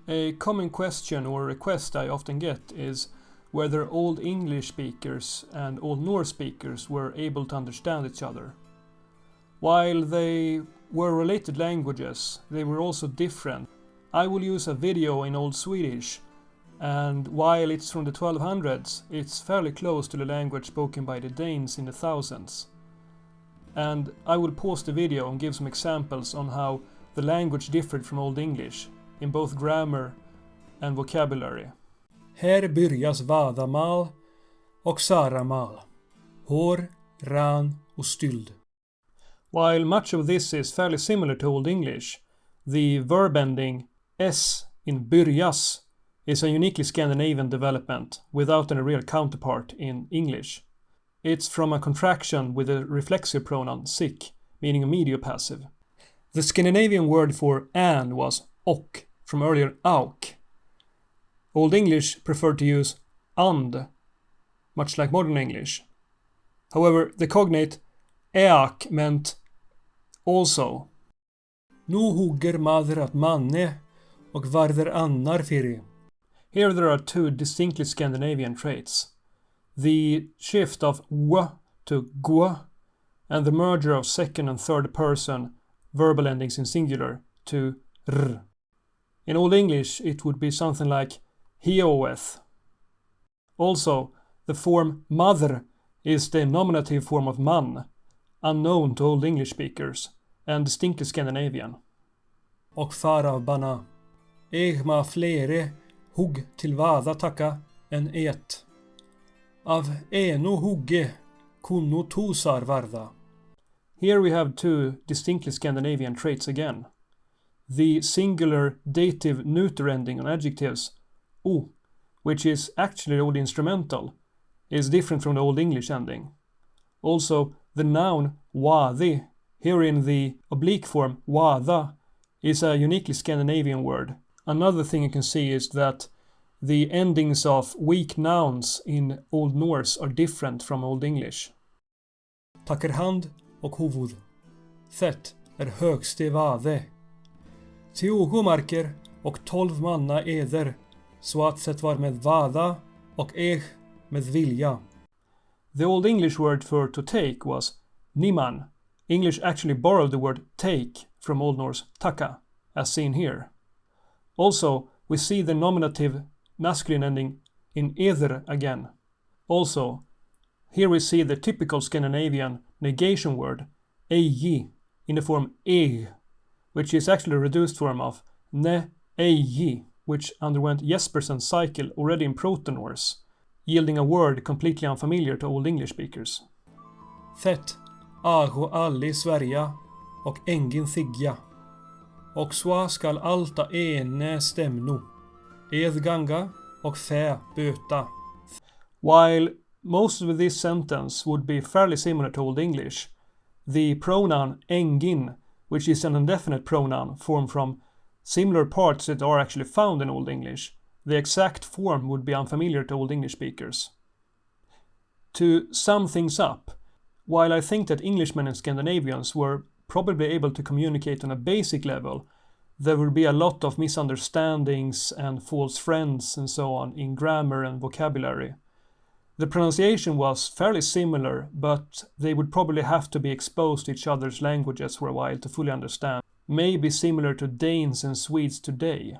A common question or request I often get is whether Old English speakers and Old Norse speakers were able to understand each other. While they were related languages, they were also different. I will use a video in Old Swedish, and while it's from the 1200s, it's fairly close to the language spoken by the Danes in the thousands. And I will pause the video and give some examples on how the language differed from Old English, in both grammar and vocabulary. Här börjas vadamal och saramal. Hår, ran och styld. While much of this is fairly similar to Old English, the verb ending s in börjas is a uniquely Scandinavian development without any real counterpart in English. It's from a contraction with the reflexive pronoun sick, meaning a medial passive. The Scandinavian word for and was och, from earlier auk. Old English preferred to use and, much like modern English. However, the cognate eak meant also. Nu hugger mader att manne och varder annar fyrir. Here there are two distinctly Scandinavian traits. The shift of w to gu and the merger of second and third person verbal endings in singular to r. In Old English it would be something like heoeth. Also, the form mother is the nominative form of man, unknown to Old English speakers, and distinctly Scandinavian. Och farabanna. Egma flere hugg till vada tacka en et. Av eno hugge kunno tosar varda. Here we have two distinctly Scandinavian traits again. The singular dative neuter ending on adjectives, o, which is actually old instrumental, is different from the Old English ending. Also, the noun wadi, here in the oblique form wada, is a uniquely Scandinavian word. Another thing you can see is that the endings of weak nouns in Old Norse are different from Old English. Tacker hand och huvud. Fett högste vade. Teogomarker och 12 manna eder, så att det var med vada och med vilja. The Old English word for to take was niman. English actually borrowed the word take from Old Norse taka, as seen here. Also, we see the nominative masculine ending in eder again. Also, here we see the typical Scandinavian negation word eji in the form eg, which is actually a reduced form of ne eji, which underwent Jesperson's cycle already in proto-norse, yielding a word completely unfamiliar to Old English speakers. Fett, ago alli Sverige och engin thigja. Och så skall alta ene stämno. Ed ganga och fä böta. While most of this sentence would be fairly similar to Old English, the pronoun engin, which is an indefinite pronoun formed from similar parts that are actually found in Old English, the exact form would be unfamiliar to Old English speakers. To sum things up, while I think that Englishmen and Scandinavians were probably able to communicate on a basic level, there will be a lot of misunderstandings and false friends and so on in grammar and vocabulary. The pronunciation was fairly similar, but they would probably have to be exposed to each other's languages for a while to fully understand. Maybe similar to Danes and Swedes today.